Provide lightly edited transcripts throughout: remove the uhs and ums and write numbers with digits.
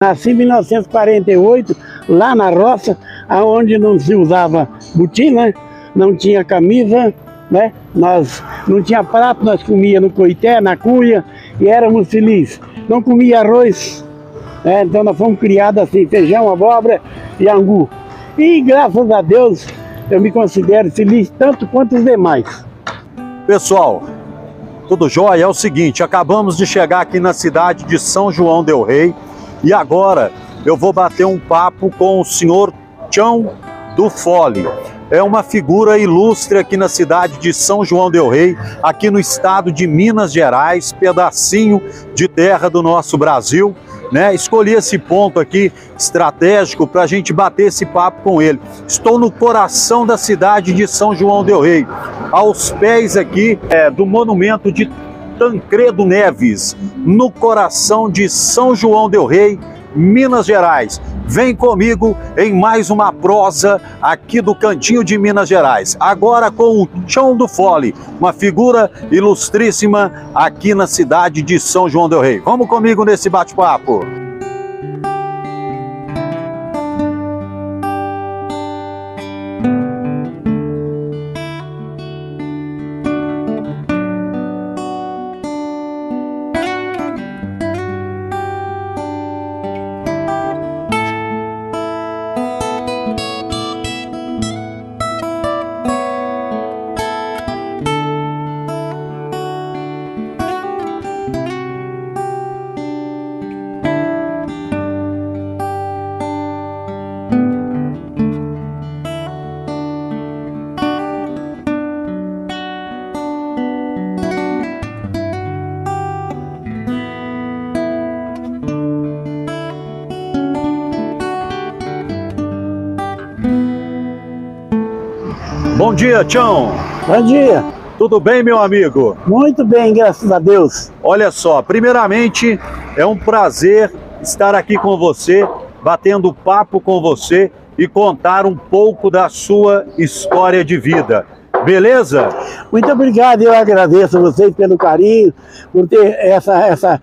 Nasci em 1948, lá na roça, onde não se usava botina, não tinha camisa, né? Nós não tinha prato, nós comíamos no coité, na cuia, e éramos felizes. Não comia arroz, né? Então nós fomos criados assim, feijão, abóbora e angu. E graças a Deus, eu me considero feliz tanto quanto os demais. Pessoal, tudo jóia? É o seguinte, acabamos de chegar aqui na cidade de São João del Rei e agora eu vou bater um papo com o senhor Tião do Fole. É uma figura ilustre aqui na cidade de São João del Rei, aqui no estado de Minas Gerais, pedacinho de terra do nosso Brasil, né? Escolhi esse ponto aqui estratégico para a gente bater esse papo com ele. Estou no coração da cidade de São João del Rei, aos pés aqui do monumento de Tancredo Neves, no coração de São João del Rei, Minas Gerais. Vem comigo em mais uma prosa aqui do Cantinho de Minas Gerais. Agora com o Tião do Fole, uma figura ilustríssima aqui na cidade de São João del Rei. Vamos comigo nesse bate-papo. Bom dia, Tião. Bom dia. Tudo bem, meu amigo? Muito bem, graças a Deus. Olha só, primeiramente é um prazer estar aqui com você, batendo papo com você e contar um pouco da sua história de vida. Beleza? Muito obrigado, eu agradeço a vocês pelo carinho, por ter essa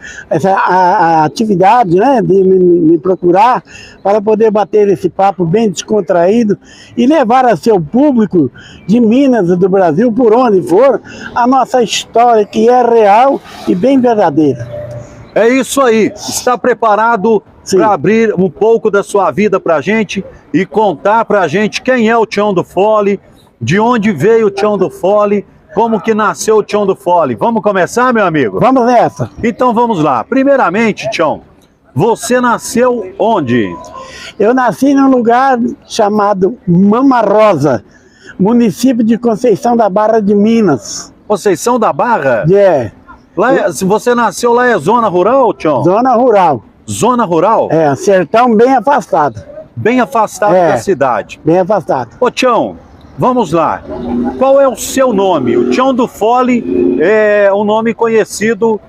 atividade, né, de me procurar para poder bater esse papo bem descontraído e levar a seu público de Minas e do Brasil, por onde for, a nossa história que é real e bem verdadeira. É isso aí. Está preparado para abrir um pouco da sua vida para a gente e contar para a gente quem é o Tião do Fole, de onde veio o Tião do Fole, como que nasceu o Tião do Fole. Vamos começar, meu amigo? Vamos nessa. Então vamos lá. Primeiramente, Tião, você nasceu onde? Eu nasci num lugar chamado Mama Rosa, município de Conceição da Barra de Minas. Conceição da Barra? É. Lá, você nasceu lá, é zona rural, Tião? Zona rural. Zona rural? É, sertão bem afastado. Bem afastado da cidade. Bem afastado. Ô, Tião, vamos lá. Qual é o seu nome? O Tião do Fole é um nome conhecido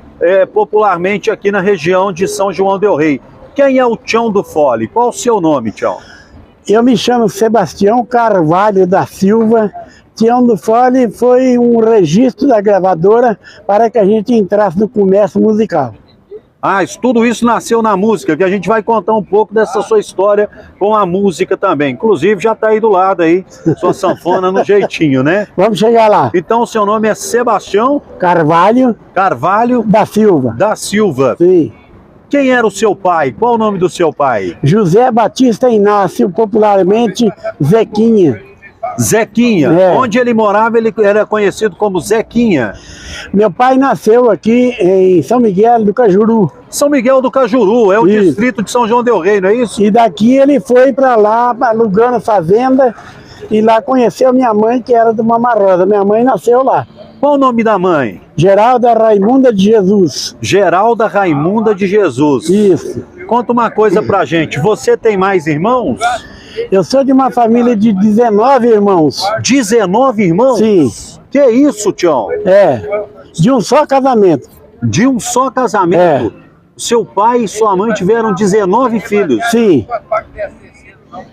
popularmente aqui na região de São João del Rei. Quem é o Tião do Fole? Qual o seu nome, Tião? Eu me chamo Sebastião Carvalho da Silva. Tião do Fole foi um registro da gravadora para que a gente entrasse no comércio musical. Ah, tudo isso nasceu na música, que a gente vai contar um pouco dessa sua história com a música também. Inclusive já está aí do lado aí, sua sanfona no jeitinho, né? Vamos chegar lá. Então o seu nome é Sebastião Carvalho da Silva. Da Silva. Sim. Quem era o seu pai? Qual o nome do seu pai? José Batista Inácio, popularmente Zequinha. Zequinha. Onde ele morava, ele era conhecido como Zequinha. Meu pai nasceu aqui em São Miguel do Cajuru. São Miguel do Cajuru, é o distrito de São João del Rei, não é isso? E daqui ele foi para lá, alugando fazenda, e lá conheceu minha mãe, que era do Mama Rosa. Minha mãe nasceu lá. Qual o nome da mãe? Geralda Raimunda de Jesus. Geralda Raimunda de Jesus. Isso. Conta uma coisa pra gente, você tem mais irmãos? Eu sou de uma família de 19 irmãos. 19 irmãos? Sim. Que isso, Tião? De um só casamento. De um só casamento? Seu pai e sua mãe tiveram 19 filhos? Sim.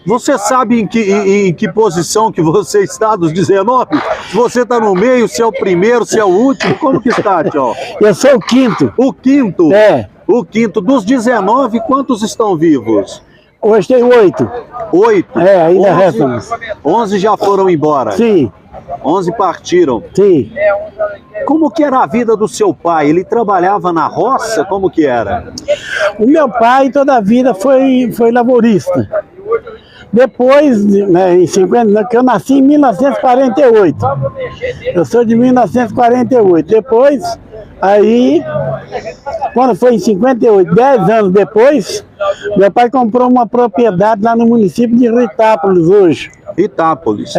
Você sabe em que posição que você está dos 19? Se você está no meio, se é o primeiro, se é o último, como que está, Tião? Eu sou o quinto. O quinto? É. O quinto. Dos 19, quantos estão vivos? Hoje tem 8. 8? Ainda restam. 11 já foram embora? Sim. 11 partiram? Sim. Como que era a vida do seu pai? Ele trabalhava na roça? Como que era? O meu pai toda a vida foi lavorista. Depois, né, em 50, que eu nasci em 1948. Eu sou de 1948. Depois, aí, quando foi em 58, 10 anos depois, meu pai comprou uma propriedade lá no município de Ritápolis hoje. Ritápolis.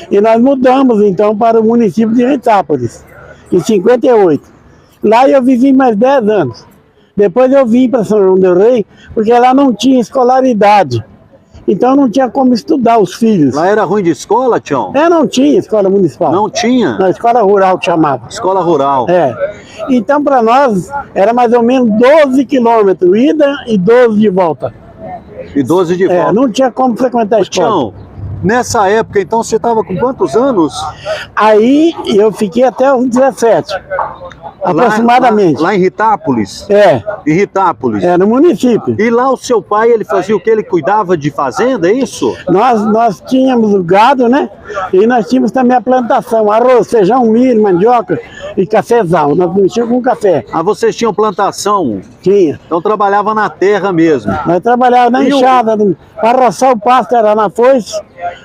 E nós mudamos então para o município de Ritápolis, em 58. Lá eu vivi mais 10 anos. Depois eu vim para São João del Rei, porque lá não tinha escolaridade. Então não tinha como estudar os filhos. Lá era ruim de escola, Tião? Não tinha escola municipal. Não tinha? Na escola rural que chamava. Escola rural. Então para nós era mais ou menos 12 quilômetros, ida e 12 de volta. E 12 de volta. Não tinha como frequentar a escola. Tião, nessa época, então, você estava com quantos anos? Aí eu fiquei até os 17, aproximadamente. Lá em Ritápolis? Em Ritápolis? No município. E lá o seu pai, ele fazia o que? Ele cuidava de fazenda, é isso? Nós tínhamos o gado, né? E nós tínhamos também a plantação, arroz, feijão, milho, mandioca e cafezal. Nós mexíamos com café. Ah, vocês tinham plantação? Tinha. Então trabalhava na terra mesmo? Nós trabalhávamos na enxada, para roçar o pasto era na foice,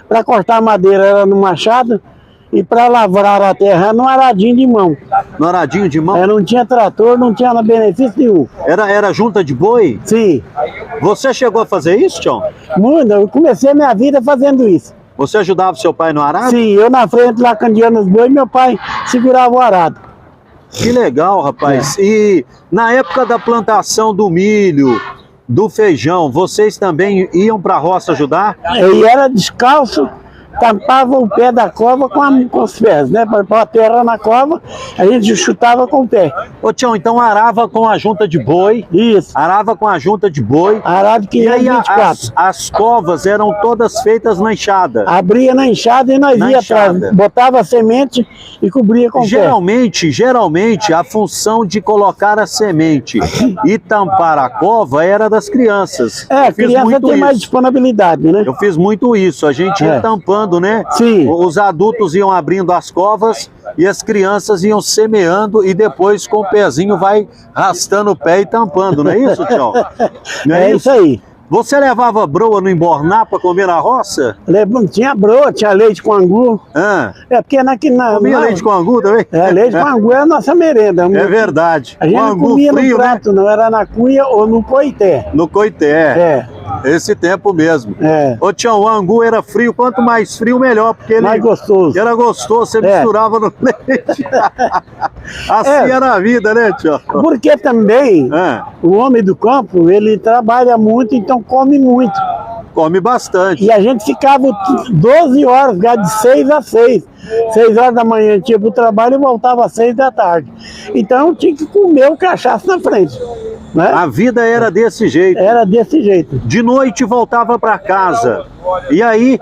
para cortar a madeira era no machado e para lavrar a terra no aradinho de mão. No aradinho de mão? Não tinha trator, não tinha benefício nenhum. Era junta de boi? Sim. Você chegou a fazer isso, Tião? Muito, eu comecei a minha vida fazendo isso. Você ajudava seu pai no arado? Sim, eu na frente lá candeando os bois, meu pai segurava o arado. Que legal, rapaz. E na época da plantação do milho, do feijão, vocês também iam para a roça ajudar? Eu era descalço, tampava o pé da cova com os pés, né? Para pôr a terra na cova, a gente chutava com o pé. Ô Tião, então arava com a junta de boi? Isso. Arava com a junta de boi. Arado que ia 24. As covas eram todas feitas na enxada? Abria na enxada e nós ia atrás, botava a semente e cobria com o pé. Geralmente, a função de colocar a semente e tampar a cova era das crianças. Criança tem mais disponibilidade, né? Eu fiz muito isso, a gente ia tampando, né? Sim. Os adultos iam abrindo as covas e as crianças iam semeando e depois com o pezinho vai arrastando o pé e tampando, não é isso, Tião? Não é isso aí. Você levava broa no embornar para comer na roça? Tinha broa, tinha leite com angu. Porque comia leite com angu também? Leite com angu é a nossa merenda. É verdade. A gente não comia frio, no prato, né? Não era na cuia ou no coité. No coité. Esse tempo mesmo. Ô Tião, o angu era frio, quanto mais frio, melhor, porque ele... Mais gostoso. Era gostoso, você misturava no leite. Assim era a vida, né, Tião? Porque também o homem do campo, ele trabalha muito, então come muito. Come bastante. E a gente ficava 12 horas, de 6 a 6. 6 horas da manhã tinha para o trabalho e voltava às 6 da tarde. Então tinha que comer o cachaço na frente. Né? A vida era desse jeito. Era desse jeito. De noite voltava para casa. E aí,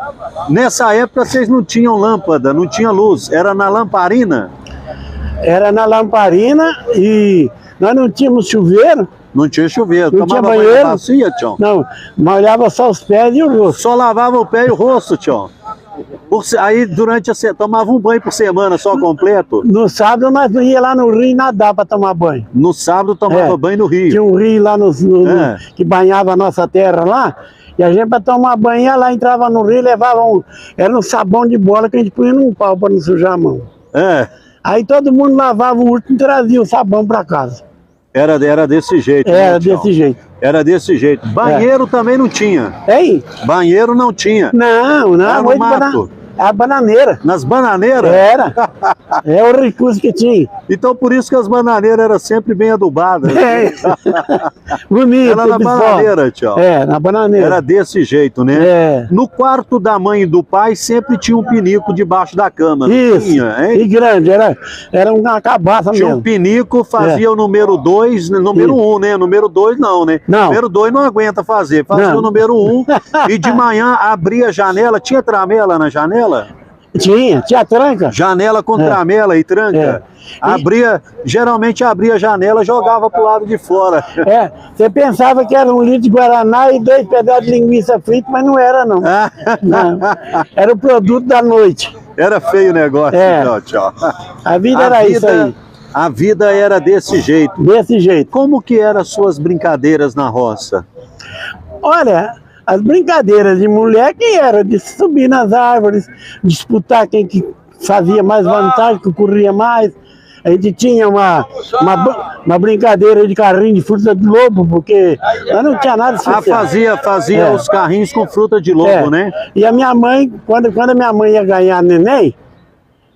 nessa época vocês não tinham lâmpada, não tinha luz. Era na lamparina? Era na lamparina e nós não tínhamos chuveiro. Não tinha chuveiro. Não tinha banho banheiro. Na bacia, Tião? Não, molhava só os pés e o rosto. Só lavava o pé e o rosto, Tião? Aí durante a tomava um banho por semana só completo? No sábado nós ia lá no rio nadar para tomar banho. No sábado tomava banho no rio? Tinha um rio lá que banhava a nossa terra lá. E a gente para tomar banho ia lá, entrava no rio, levava era um sabão de bola que a gente punha num pau para não sujar a mão. Aí todo mundo lavava o último e trazia o sabão para casa. Era desse jeito. Era desse jeito. Era desse jeito. Banheiro também não tinha. Banheiro não tinha. Não, era no mato. A bananeira. Nas bananeiras? Era. É o recurso que tinha. Então por isso que as bananeiras eram sempre bem adubadas. Bonito. Era na bananeira, Tião. Na bananeira. Era desse jeito, né? No quarto da mãe e do pai sempre tinha um pinico debaixo da cama. Isso. Tinha, hein? E grande, era uma cabaça mesmo. Tinha um pinico, fazia o número 2, número 1, né? Número 2 não, né? Não. Número 2 não aguenta fazer. Fazia o número 1 e de manhã abria a janela. Tinha tramela na janela? Tinha tranca. Janela com tramela e tranca. Geralmente abria a janela e jogava pro lado de fora. Você pensava que era 1 litro de Guaraná e 2 pedaços de linguiça frita, mas não era não. Não. Era o produto da noite. Era feio o negócio, então, tchau. A vida era isso aí. A vida era desse jeito. Desse jeito. Como que eram as suas brincadeiras na roça? Olha, as brincadeiras de moleque era de subir nas árvores, disputar quem que fazia mais vantagem, que corria mais. A gente tinha uma brincadeira de carrinho de fruta de lobo, porque lá não tinha nada especial. Fazia os carrinhos com fruta de lobo, né? E a minha mãe, quando a minha mãe ia ganhar neném,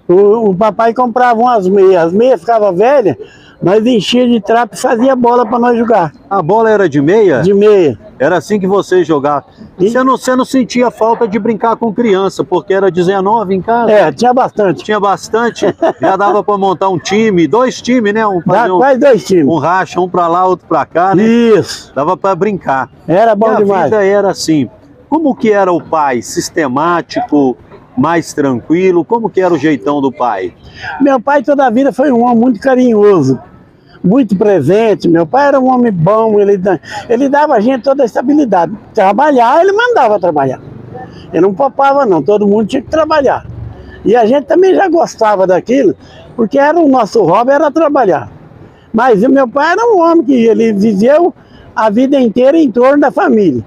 o papai comprava umas meias. As meias ficavam velhas, nós enchia de trapo e fazia bola para nós jogar. A bola era de meia? De meia. Era assim que vocês jogavam. Você não sentia falta de brincar com criança, porque era 19 em casa? Tinha bastante. Tinha bastante? Já dava para montar um time, 2 times, né? Quase 2 times. Um racha, um para lá, outro para cá, né? Isso. Dava para brincar. Era bom demais. A vida era assim. Como que era o pai? Sistemático, mais tranquilo? Como que era o jeitão do pai? Meu pai toda a vida foi um homem muito carinhoso, muito presente. Meu pai era um homem bom, ele dava a gente toda a estabilidade. Trabalhar, ele mandava trabalhar. Ele não poupava não, todo mundo tinha que trabalhar. E a gente também já gostava daquilo, porque o nosso hobby era trabalhar. Mas o meu pai era um homem que ele viveu a vida inteira em torno da família.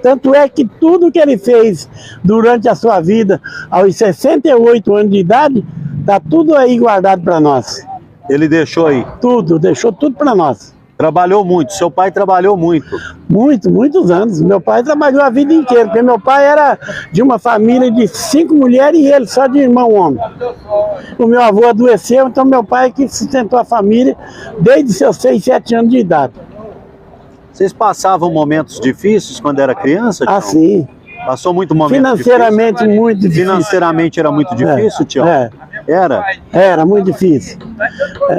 Tanto é que tudo que ele fez durante a sua vida, aos 68 anos de idade, está tudo aí guardado para nós. Ele deixou aí? Deixou tudo para nós. Trabalhou muito, seu pai trabalhou muito? Muitos anos. Meu pai trabalhou a vida inteira, porque meu pai era de uma família de 5 mulheres e ele só de irmão homem. O meu avô adoeceu, então meu pai que sustentou a família desde seus 6, 7 anos de idade. Vocês passavam momentos difíceis quando era criança, Tião? Sim. Passou muito momento financeiramente difícil? Muito difícil. Financeiramente era muito difícil, Tião? Era? Era muito difícil.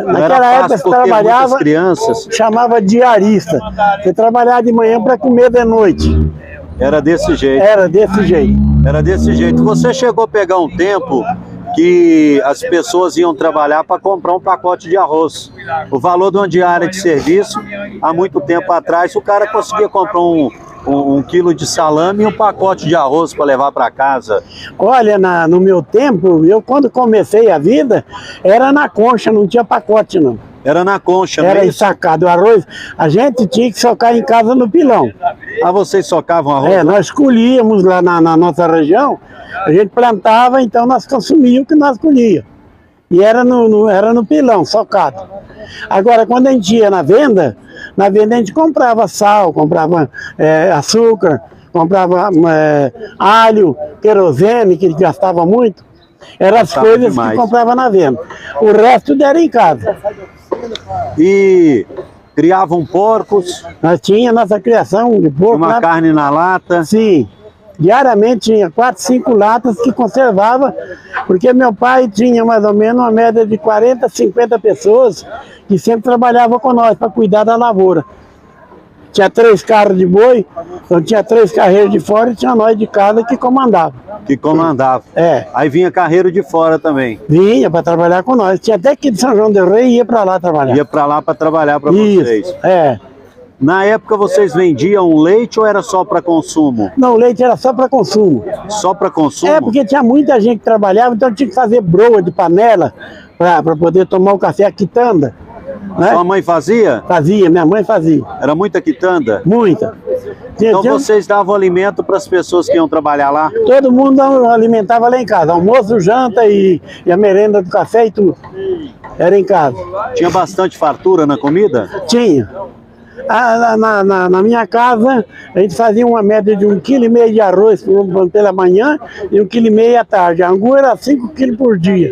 Naquela época você trabalhava, crianças chamava diarista. Você trabalhava de manhã para comer de noite. Era desse jeito? Era desse jeito. Era desse jeito. Você chegou a pegar um tempo que as pessoas iam trabalhar para comprar um pacote de arroz. O valor de uma diária de serviço, há muito tempo atrás, o cara conseguia comprar um quilo de salame e um pacote de arroz para levar para casa. Olha, no meu tempo, eu quando comecei a vida, era na concha, não tinha pacote não. Era na concha, não era ensacado o arroz. A gente tinha que socar em casa no pilão. Ah, vocês socavam arroz? Nós colhíamos lá na nossa região, a gente plantava, então nós consumíamos o que nós colhíamos. E era no pilão, socado. Agora, quando a gente ia na venda a gente comprava sal, comprava açúcar, comprava alho, querosene, que gastava muito. Eram as coisas que comprava na venda. O resto era em casa. E criavam porcos? Nós tínhamos nossa criação de porco. Uma carne na lata? Sim. Diariamente tinha 4, 5 latas que conservava, porque meu pai tinha mais ou menos uma média de 40, 50 pessoas que sempre trabalhavam com nós para cuidar da lavoura. Tinha 3 carros de boi, então tinha 3 carreiros de fora e tinha nós de casa que comandava. Que comandava. Aí vinha carreiro de fora também. Vinha para trabalhar com nós. Tinha até que de São João del Rei ia para lá trabalhar. Ia para lá para trabalhar para vocês. Na época vocês vendiam leite ou era só para consumo? Não, o leite era só para consumo. Só para consumo? Porque tinha muita gente que trabalhava, então tinha que fazer broa de panela para poder tomar o café, a quitanda. Né? Sua mãe fazia? Fazia, minha mãe fazia. Era muita quitanda? Muita. Então vocês davam alimento para as pessoas que iam trabalhar lá? Todo mundo alimentava lá em casa, almoço, janta e a merenda do café e tudo. Era em casa. Tinha bastante fartura na comida? Tinha. Na minha casa, a gente fazia uma média de 1,5 kg de arroz pela manhã e 1,5 kg à tarde. A angu era 5 kg por dia.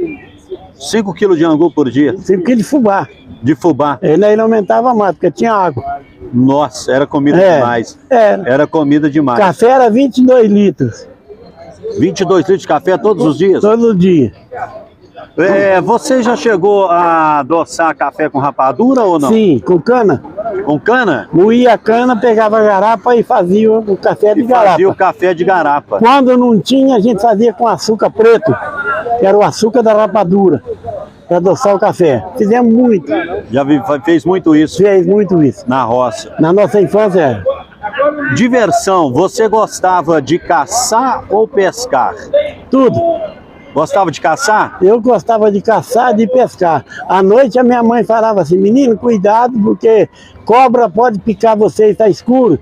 5 kg de angu por dia? 5 kg de fubá. De fubá? Ele não aumentava mais, porque tinha água. Nossa, era comida demais. Era comida demais. Café era 22 litros. 22 litros de café todos os dias? Todos os dias. Você já chegou a adoçar café com rapadura ou não? Sim, com cana. Com cana? Moía a cana, pegava a garapa e fazia o café de garapa. Fazia o café de garapa. Quando não tinha, a gente fazia com açúcar preto. que era o açúcar da rapadura, para adoçar o café. Fizemos muito, Fez muito isso fez muito isso. na roça. Na nossa infância, Diversão, você gostava de caçar ou pescar? tudo. Gostava de caçar? Eu gostava de caçar e de pescar. À noite a minha mãe falava assim, menino, cuidado, porque cobra pode picar você e está escuro.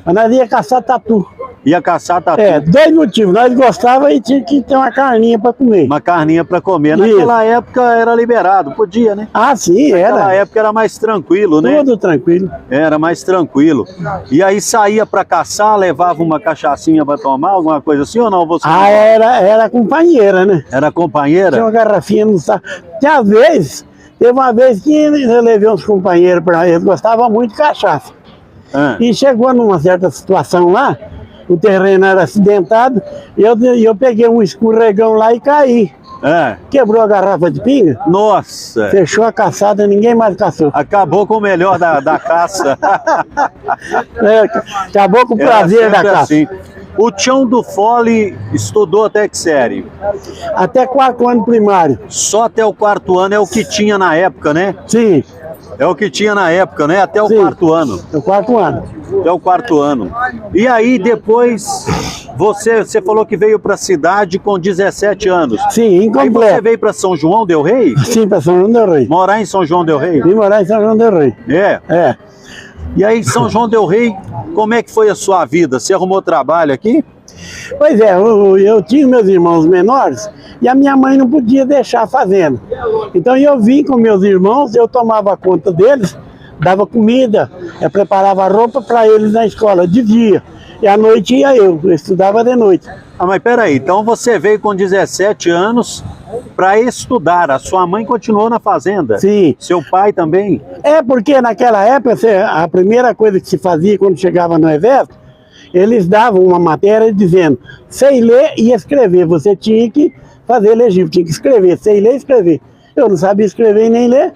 Mas nós ia caçar tatu. Ia caçar tatu. 2 motivos. Nós gostávamos e tinha que ter uma carninha para comer. Uma carninha para comer. Naquela época era liberado, podia, né? Ah, sim, Naquela era. época era mais tranquilo, né? Tudo tranquilo. Era mais tranquilo. E aí saía para caçar, levava uma cachaçinha para tomar, alguma coisa assim ou não? Você Era companheira, né? era Tinha companheira? uma garrafinha no saco. Teve uma vez que eu levei uns companheiros para eles gostavam muito de cachaça. Ah, E chegou numa certa situação lá, o terreno era acidentado, e eu peguei um escorregão lá e caí. Quebrou a garrafa de pinga, Nossa! fechou a caçada, ninguém mais caçou. Acabou com o melhor da caça. Acabou com o Era prazer da sempre caça. assim. O Tião do Fole estudou até que série? Até 4 anos primário. Só até o 4º ano é o que tinha na época, né? Sim, É o que tinha na época, né? Até o Sim. 4º ano. no 4 ano. Até o 4º ano. E aí depois você falou que veio para a cidade com 17 anos. Sim, Aí você incompleto. veio para São João del Rei? Sim, para São João del Rei. Morar em São João del Rei? Vim morar em São João del Rei. É. É. E aí, São João del Rei, como é que foi a sua vida? Você arrumou trabalho aqui? Pois é, eu tinha meus irmãos menores e a minha mãe não podia deixar a fazenda. Então eu vim com meus irmãos, eu tomava conta deles, dava comida, eu preparava roupa para eles na escola de dia. E à noite ia eu estudava de noite. Ah, mas peraí, então você veio com 17 anos para estudar. A sua mãe continuou na fazenda? Sim. Seu pai também? É porque naquela época a primeira coisa que se fazia quando chegava no exército, eles davam uma matéria dizendo, sem ler e escrever, você tinha que fazer legível, tinha que escrever, sem ler e escrever. Eu não sabia escrever e nem ler,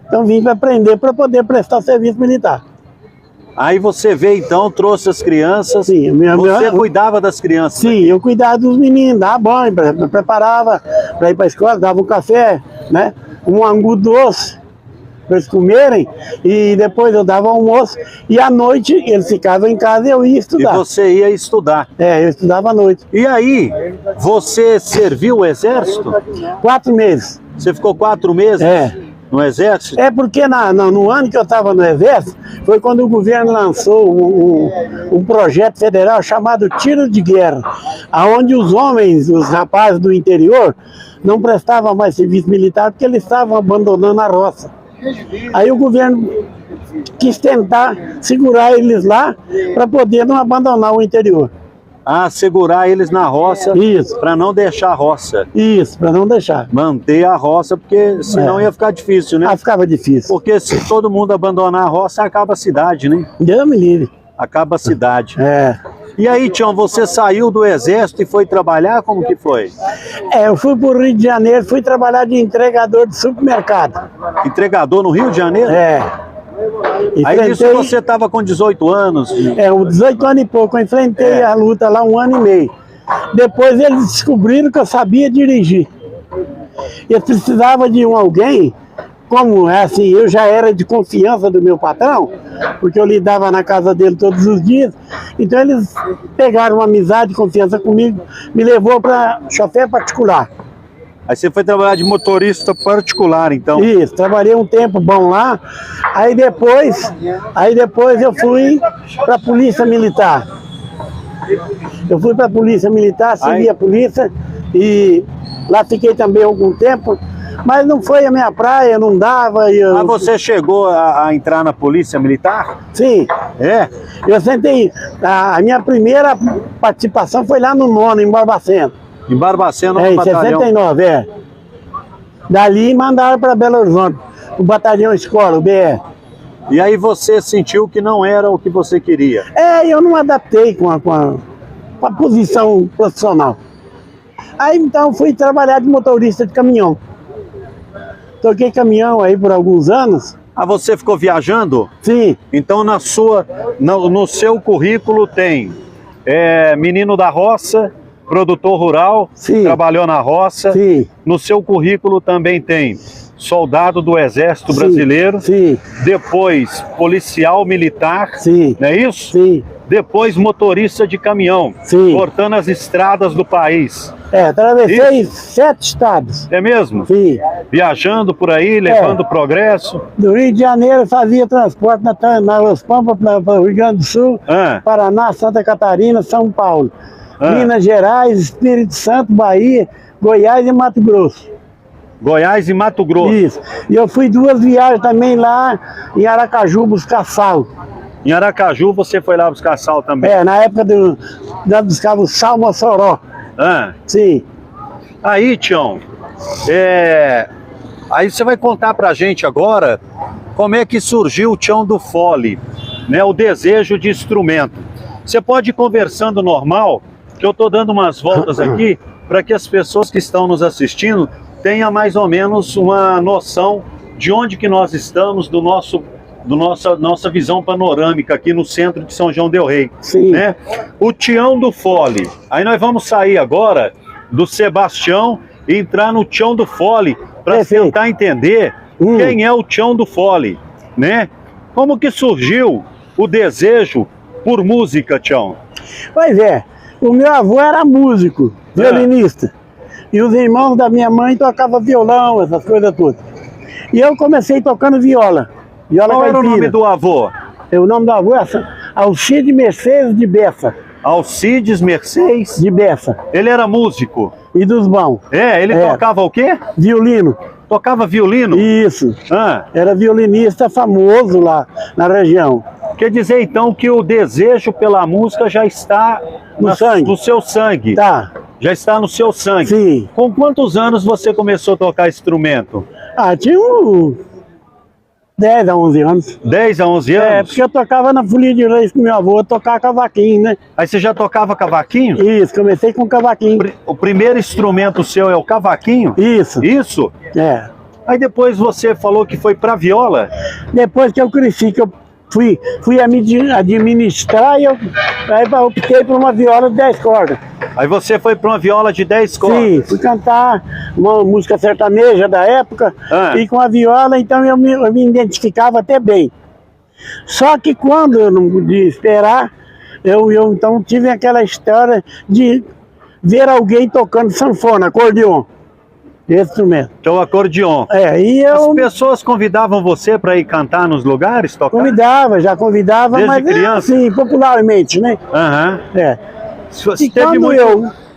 então vim para aprender para poder prestar o serviço militar. Aí você veio então, trouxe as crianças, Sim, você cuidava das crianças? Sim, eu cuidava dos meninos, dava banho, preparava para ir para a escola, dava um café, né? Um angu doce para eles comerem, e depois eu dava almoço, e à noite eles ficavam em casa e eu ia E estudar. você ia estudar. Eu estudava à noite. E aí, você serviu o exército? 4 meses. Você ficou 4 meses no exército? É porque no ano que eu estava no exército, foi quando o governo lançou um projeto federal chamado Tiro de Guerra, onde os homens, os rapazes do interior, não prestavam mais serviço militar porque eles estavam abandonando a roça. Aí o governo quis tentar segurar eles lá para poder não abandonar o interior. Ah, segurar eles na roça Isso. para não deixar a roça. Isso, para não deixar. Manter a roça, porque senão ia ficar difícil, né? Ah, ficava difícil. Porque se todo mundo abandonar a roça, acaba a cidade, né? Deus me livre. Acaba a cidade. É. E aí, Tião, você saiu do exército e foi trabalhar? Como que foi? Eu fui para o Rio de Janeiro, fui trabalhar de entregador de supermercado. Entregador no Rio de Janeiro? Aí nisso você estava com 18 anos. 18 anos e pouco, eu enfrentei a luta lá 1 ano e meio. Depois eles descobriram que eu sabia dirigir. Eles precisavam de alguém, como assim, eu já era de confiança do meu patrão, porque eu lidava na casa dele todos os dias, então eles pegaram uma amizade, confiança comigo, me levou para chofer particular. Aí você foi trabalhar de motorista particular, então? Isso, trabalhei um tempo bom lá, aí depois eu fui para a Polícia Militar. Eu fui para a Polícia Militar, segui a polícia e lá fiquei também algum tempo, mas não foi a minha praia, não dava. Mas você chegou a entrar na Polícia Militar? Sim. É? Eu sentei, a minha primeira participação foi lá no 9º, em Barbacena. Em Barbacena, no em batalhão? 69, Dali mandaram para Belo Horizonte, o batalhão escola, o BR. E aí você sentiu que não era o que você queria? Eu não adaptei com a posição profissional. Aí então fui trabalhar de motorista de caminhão. Toquei caminhão aí por alguns anos. Ah, você ficou viajando? Sim. Então no seu currículo tem menino da roça, produtor rural, Sim. trabalhou na roça. Sim. No seu currículo também tem soldado do Exército Sim. Brasileiro, Sim. depois policial militar, Sim. não é isso? Sim. Depois motorista de caminhão, Sim. cortando as estradas do país. Atravessei 7 estados. É mesmo? Sim. Viajando por aí, levando progresso. Do Rio de Janeiro eu fazia transporte na Los Pampas para o Rio Grande do Sul, Paraná, Santa Catarina, São Paulo, Minas Gerais, Espírito Santo, Bahia, Goiás e Mato Grosso. Goiás e Mato Grosso. Isso. E eu fui 2 viagens também lá em Aracaju buscar sal. Em Aracaju você foi lá buscar sal também? Na época nós buscávamos sal Mossoró. Sim. Aí, Tião, aí você vai contar pra gente agora como é que surgiu o Tião do Fole, né? O desejo de instrumento. Você pode ir conversando normal, que eu tô dando umas voltas aqui para que as pessoas que estão nos assistindo tenham mais ou menos uma noção de onde que nós estamos, nossa visão panorâmica aqui no centro de São João del Rei. Sim. Né? O Tião do Fole. Aí nós vamos sair agora do Sebastião e entrar no Tião do Fole para tentar entender quem é o Tião do Fole, né? Como que surgiu o desejo por música, Tião? Pois é, o meu avô era músico, violinista. E os irmãos da minha mãe tocavam violão, essas coisas todas. E eu comecei tocando viola. Qual era o nome do avô? O nome do avô é Alcides Mercedes de Bessa. Alcides Mercedes? De Bessa. Ele era músico? E dos bons. Ele tocava o quê? Violino. Tocava violino? Isso. Era violinista famoso lá na região. Quer dizer então que o desejo pela música já está no seu sangue? Tá. Já está no seu sangue? Sim. Com quantos anos você começou a tocar instrumento? Tinha 10 a 11 anos. 10 a 11 anos? Porque eu tocava na Folia de Reis com meu avô, eu tocava cavaquinho, né? Aí você já tocava cavaquinho? Isso, comecei com cavaquinho. O primeiro instrumento seu é o cavaquinho? Isso. Isso? Aí depois você falou que foi pra viola? Depois que eu cresci, que eu fui administrar, e aí eu optei por uma viola de 10 cordas. Aí você foi para uma viola de 10 cordas? Sim, fui cantar uma música sertaneja da época, e com a viola, então eu me identificava até bem. Só que quando eu não podia esperar, eu então tive aquela história de ver alguém tocando sanfona, acordeon. Esse instrumento. Então, acordeon. As pessoas convidavam você para ir cantar nos lugares, tocar? Já convidava, desde mas criança? Assim, popularmente, né?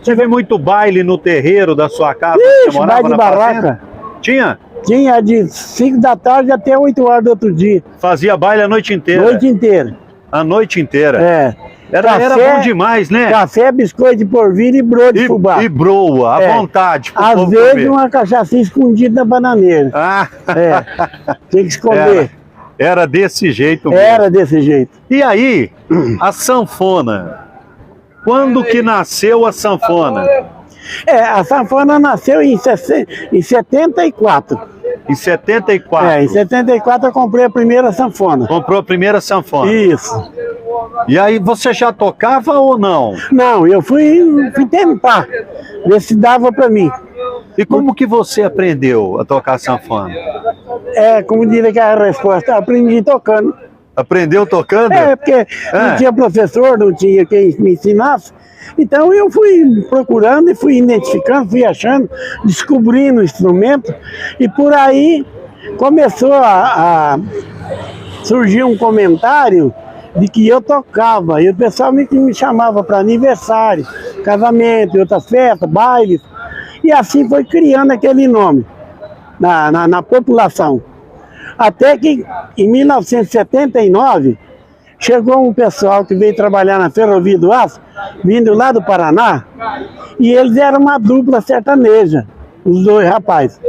Teve muito baile no terreiro da sua casa? Você morava baile de barraca. Tinha? Tinha de 5 da tarde até 8 horas do outro dia. Fazia baile a noite inteira? Noite inteira. A noite inteira? Era bom demais, né? Café, biscoito de porvir e broa de fubá. E broa, à vontade. Às vezes uma cachaça escondida na bananeira. Tinha que esconder. Era desse jeito mesmo. Era desse jeito. E aí, a sanfona? Quando que nasceu a sanfona? A sanfona nasceu em 74. Em 74? Em 74 eu comprei a primeira sanfona. Comprou a primeira sanfona? Isso. E aí você já tocava ou não? Não, eu fui tentar, ver se dava pra mim. E como que você aprendeu a tocar sanfona? Como diria que é a resposta, aprendi tocando. Aprendeu tocando? Porque não tinha professor, não tinha quem me ensinasse. Então eu fui procurando e fui identificando, fui achando, descobrindo o instrumento. E por aí começou a surgir um comentário de que eu tocava. E o pessoal me chamava para aniversário, casamento, outras festas, bailes. E assim foi criando aquele nome na população. Até que em 1979 chegou um pessoal que veio trabalhar na Ferrovia do Aço, vindo lá do Paraná, e eles eram uma dupla sertaneja, os dois rapazes.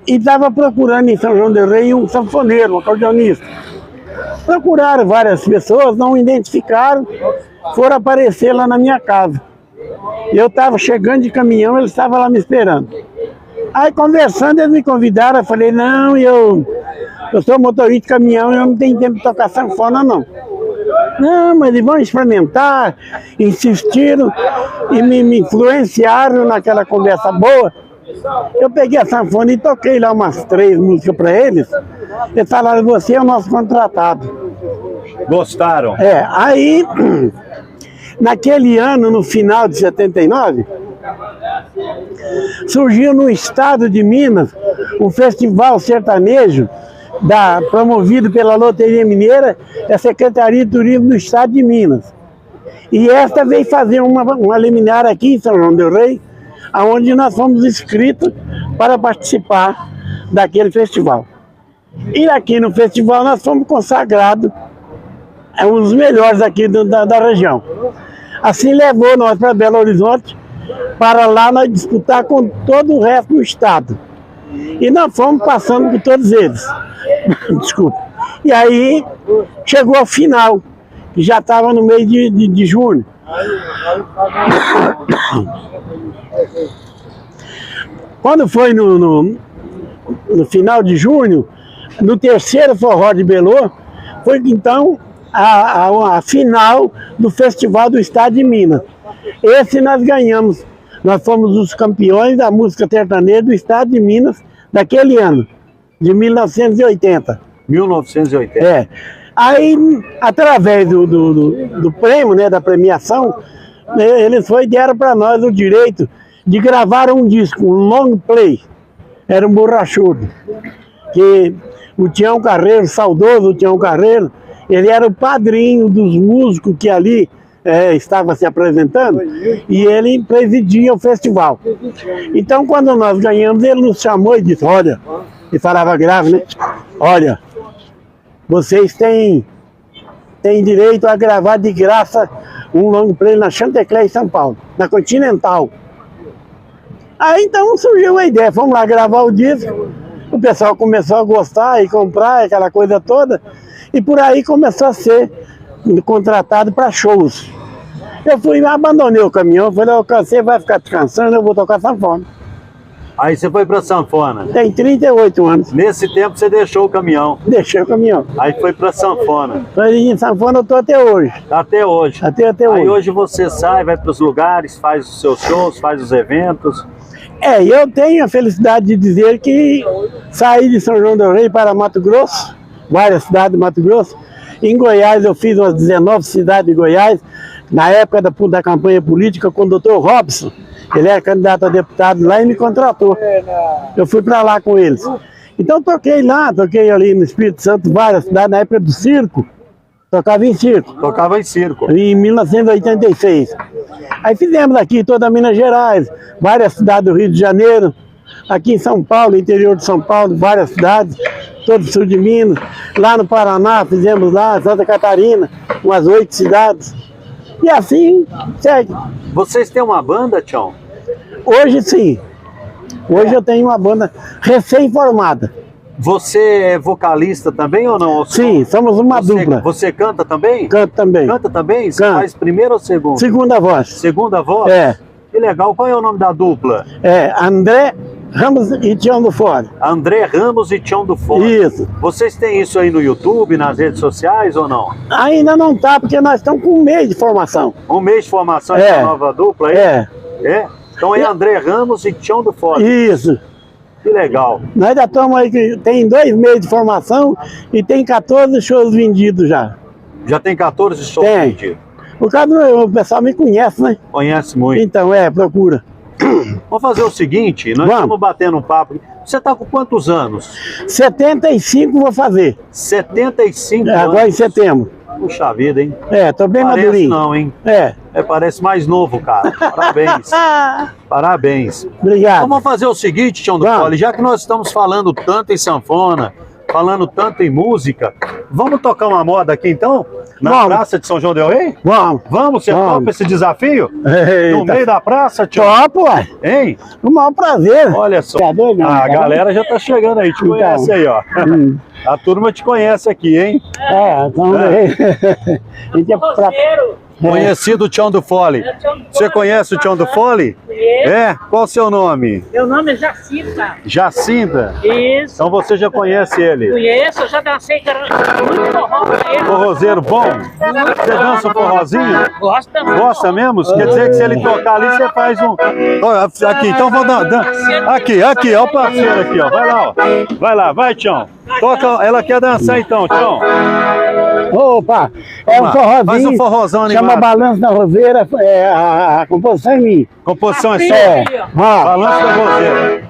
E estava procurando em São João del Rei um sanfoneiro, um acordeonista. Procuraram várias pessoas, não identificaram, foram aparecer lá na minha casa. Eu estava chegando de caminhão, eles estavam lá me esperando. Aí conversando, eles me convidaram, eu falei, não, eu sou motorista de caminhão e eu não tenho tempo de tocar sanfona, não. Não, mas eles vão experimentar, insistiram e me influenciaram naquela conversa boa. Eu peguei a sanfona e toquei lá umas 3 músicas para eles. Eles falaram, você é o nosso contratado. Gostaram? É, aí, naquele ano, no final de 79, surgiu no estado de Minas um festival sertanejo promovido pela Loteria Mineira e a Secretaria de Turismo do Estado de Minas. E esta veio fazer uma liminar aqui em São João del Rei, onde nós fomos inscritos para participar daquele festival. E aqui no festival nós fomos consagrados um dos melhores aqui da região. Assim levou nós para Belo Horizonte, para lá nós disputar com todo o resto do estado. E nós fomos passando por todos eles. Desculpa. E aí chegou ao final, que já estava no mês de junho. Quando foi no final de junho, no terceiro forró de Belô, foi então a final do Festival do Estado de Minas. Esse nós ganhamos. Nós fomos os campeões da música sertaneja do Estado de Minas daquele ano, de 1980. 1980. É. Aí, através do prêmio, né, da premiação, eles deram para nós o direito de gravar um disco, um long play. Era um borrachudo. Que o Tião Carreiro, saudoso Tião Carreiro, ele era o padrinho dos músicos que ali estava se apresentando e ele presidia o festival. Então, quando nós ganhamos, ele nos chamou e disse, olha, e falava grave, né? Olha, vocês têm direito a gravar de graça um long play na Chantecler, em São Paulo, na Continental. Aí então surgiu a ideia, vamos lá gravar o disco, o pessoal começou a gostar e comprar aquela coisa toda, e por aí começou a ser contratado para shows. Eu abandonei o caminhão, falei, você vai ficar descansando, eu vou tocar sanfona. Aí você foi pra sanfona? Tem 38 anos. Nesse tempo você deixou o caminhão? Deixei o caminhão. Aí foi pra sanfona? Em sanfona eu tô até hoje. Até hoje? Até hoje. Aí hoje você sai, vai pros lugares, faz os seus shows, faz os eventos? Eu tenho a felicidade de dizer que saí de São João del Rei para Mato Grosso, várias cidades de Mato Grosso. Em Goiás eu fiz umas 19 cidades de Goiás, na época da campanha política com o doutor Robson. Ele era candidato a deputado lá e me contratou. Eu fui para lá com eles. Então toquei ali no Espírito Santo, várias cidades, na época do circo. Tocava em circo. Tocava em circo. Em 1986. Aí fizemos aqui toda Minas Gerais, várias cidades do Rio de Janeiro, aqui em São Paulo, interior de São Paulo, várias cidades, todo o sul de Minas. Lá no Paraná, fizemos lá, Santa Catarina, umas 8 cidades. E assim, segue. Vocês têm uma banda, Tião? Hoje sim. Hoje eu tenho uma banda recém-formada. Você é vocalista também ou não? Sim, somos uma dupla. Você canta também? Canto também. Canta também? Você Canto. faz primeira ou segunda? Segunda voz. Segunda voz? É. Que legal. Qual é o nome da dupla? André Ramos e Tião do Fora. André Ramos e Tião do Fora. Isso. Vocês têm isso aí no YouTube, nas redes sociais ou não? Ainda não tá, porque nós estamos com 1 mês de formação. 1 mês de formação de uma nova dupla aí? É. É? Então é André Ramos e Tião do Fora. Isso. Que legal. Nós já estamos aí, tem 2 meses de formação e tem 14 shows vendidos já. Já tem 14 shows Tem. vendidos? Por causa o pessoal me conhece, né? Conhece muito. Então, procura. Vamos fazer o seguinte, nós estamos batendo um papo. Você está com quantos anos? 75 vou fazer. 75 anos. Agora em setembro. Puxa vida, hein? Tô bem Parece madurinho. não, hein? Parece mais novo, cara. Parabéns. Parabéns. Obrigado. Então vamos fazer o seguinte, Tião do Fole, já que nós estamos falando tanto em sanfona, falando tanto em música, vamos tocar uma moda aqui então? Na Praça de São João del Rei? Vamos. Vamos, você topa esse desafio? Eita. No meio da praça, Tião? Topo, ué. Hein? O maior prazer. Olha só. Tá doido, não? A galera já tá chegando aí, te conhece aí, ó. A turma te conhece aqui, hein? Então, a gente Conhecido Tião do Fole. Você conhece o Tião do Fole? Conheço. É? Qual o seu nome? Meu nome é Jacinta. Jacinta? Isso. Então você já conhece ele. Conheço, eu já dancei muito forró pra ele. Forrozeiro bom? Você dança um forrozinho? Gosta muito. Gosta mesmo? Quer dizer que se ele tocar ali, você faz um... Ó, aqui, então vou dar... Aqui, ó o parceiro aqui, ó. Vai lá, ó. Vai lá, vai, Tião. Toca, ela quer dançar então, Tião. Opa, é um forrozinho. Faz um forrozão animado. Chama Balanço da Roseira, a composição é minha. Composição é só. É, ó. Balanço da Roseira.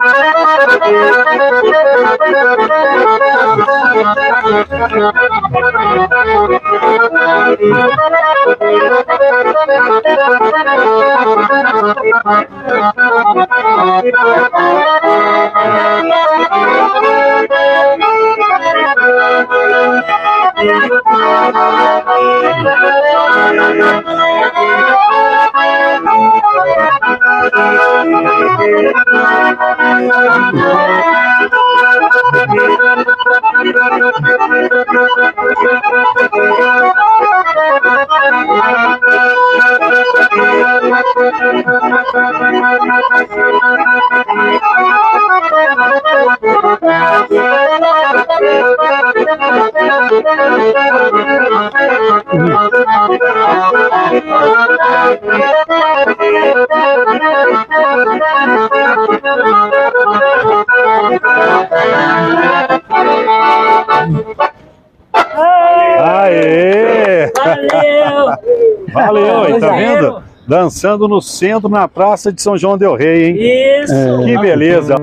Aê! Valeu! Valeu, hein? Tá Valeu. vendo? Dançando no centro, na praça de São João del Rei, hein? Isso! Que beleza!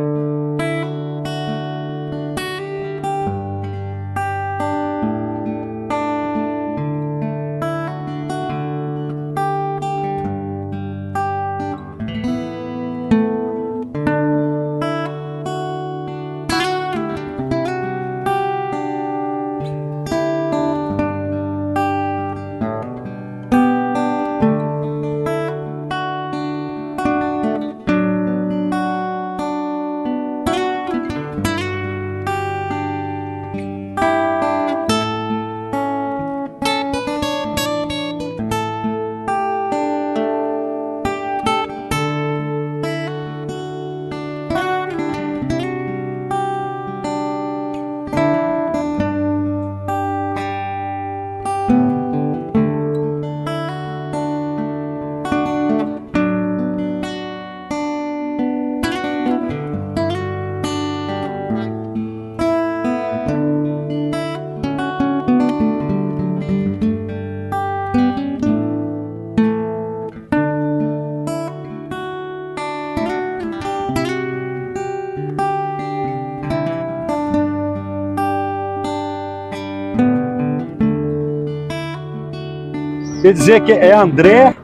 Quer dizer que é André,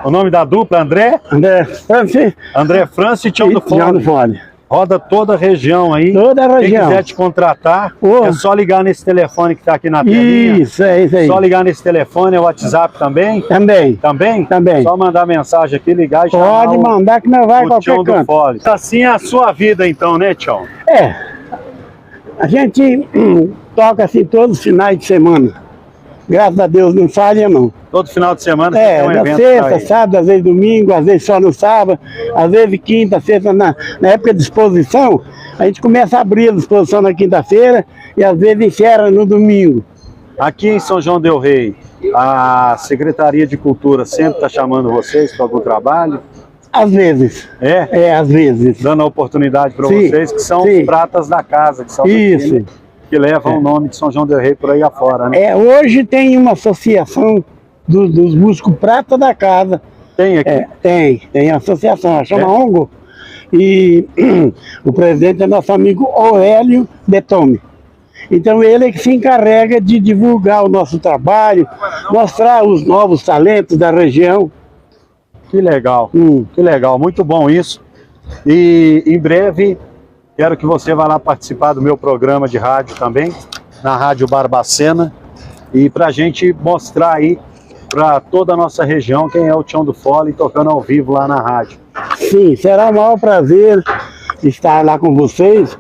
o nome da dupla, André França e Tião do Fole. Roda toda a região aí. Toda a Quem região. quiser te contratar, Oh. é só ligar nesse telefone que está aqui na telinha. Isso, é isso aí. Só ligar nesse telefone, é o WhatsApp também? Também. Também? Também. Só mandar mensagem aqui, ligar e chamar Pode mandar que não vai a o qualquer Tião do canto. Fole. Assim é a sua vida então, né, Tião? É. A gente toca assim todos os finais de semana. Graças a Deus não falha não. Todo final de semana É, tem um na evento sexta, aí. sábado, às vezes domingo, às vezes só no sábado, às vezes quinta, sexta, na época de exposição, a gente começa a abrir a exposição na quinta-feira e às vezes encerra no domingo. Aqui em São João del Rei, a Secretaria de Cultura sempre está chamando vocês para algum trabalho? Às vezes. É? Às vezes. Dando a oportunidade para Sim, vocês, que são sim. os pratas da casa, que são Isso. daqui, né? Que levam o nome de São João del Rei por aí afora, né? Hoje tem uma associação dos músicos prata da casa. Tem aqui? Tem a associação, ela chama É? ONGO. E o presidente é nosso amigo Aurélio Betome. Então ele é que se encarrega de divulgar o nosso trabalho, mostrar os novos talentos da região. Que legal, que legal, muito bom isso. E em breve quero que você vá lá participar do meu programa de rádio também, na Rádio Barbacena, e para a gente mostrar aí para toda a nossa região quem é o Tião do Fole tocando ao vivo lá na rádio. Sim, será um maior prazer estar lá com vocês,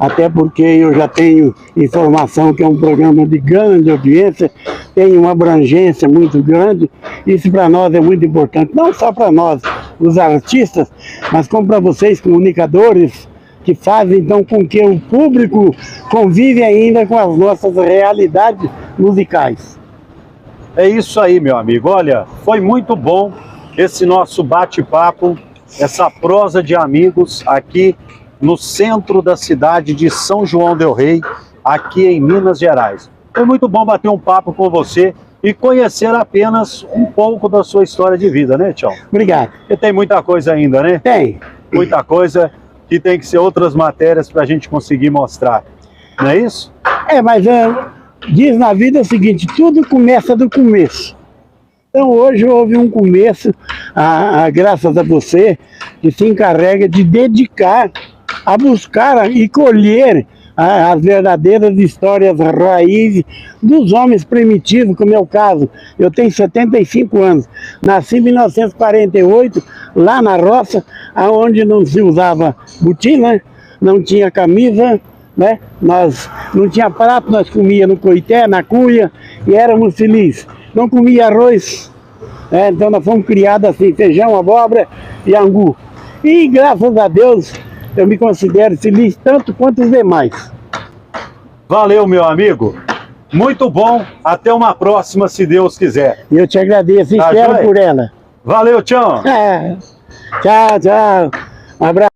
até porque eu já tenho informação que é um programa de grande audiência, tem uma abrangência muito grande. Isso para nós é muito importante, não só para nós, os artistas, mas como para vocês, comunicadores, que fazem então com que o público convive ainda com as nossas realidades musicais. É isso aí, meu amigo. Olha, foi muito bom esse nosso bate-papo, essa prosa de amigos aqui no centro da cidade de São João del Rei, aqui em Minas Gerais. Foi muito bom bater um papo com você e conhecer apenas um pouco da sua história de vida, né, Tião? Obrigado. Porque tem muita coisa ainda, né? Tem. Muita coisa que tem que ser outras matérias para a gente conseguir mostrar. Não é isso? Mas diz na vida o seguinte, tudo começa do começo. Então hoje houve um começo, graças a você, que se encarrega de dedicar a buscar e colher as verdadeiras histórias raízes dos homens primitivos, como é o caso. Eu tenho 75 anos, nasci em 1948, lá na roça, onde não se usava botina, não tinha camisa, né? Nós não tinha prato, nós comíamos no coité, na cuia, e éramos felizes. Não comia arroz, então nós fomos criados assim, feijão, abóbora e angu. E graças a Deus, eu me considero feliz tanto quanto os demais. Valeu, meu amigo. Muito bom. Até uma próxima, se Deus quiser. E eu te agradeço, Tá espero joia? por ela. Valeu, Tião. Tchau, tchau. Um abraço.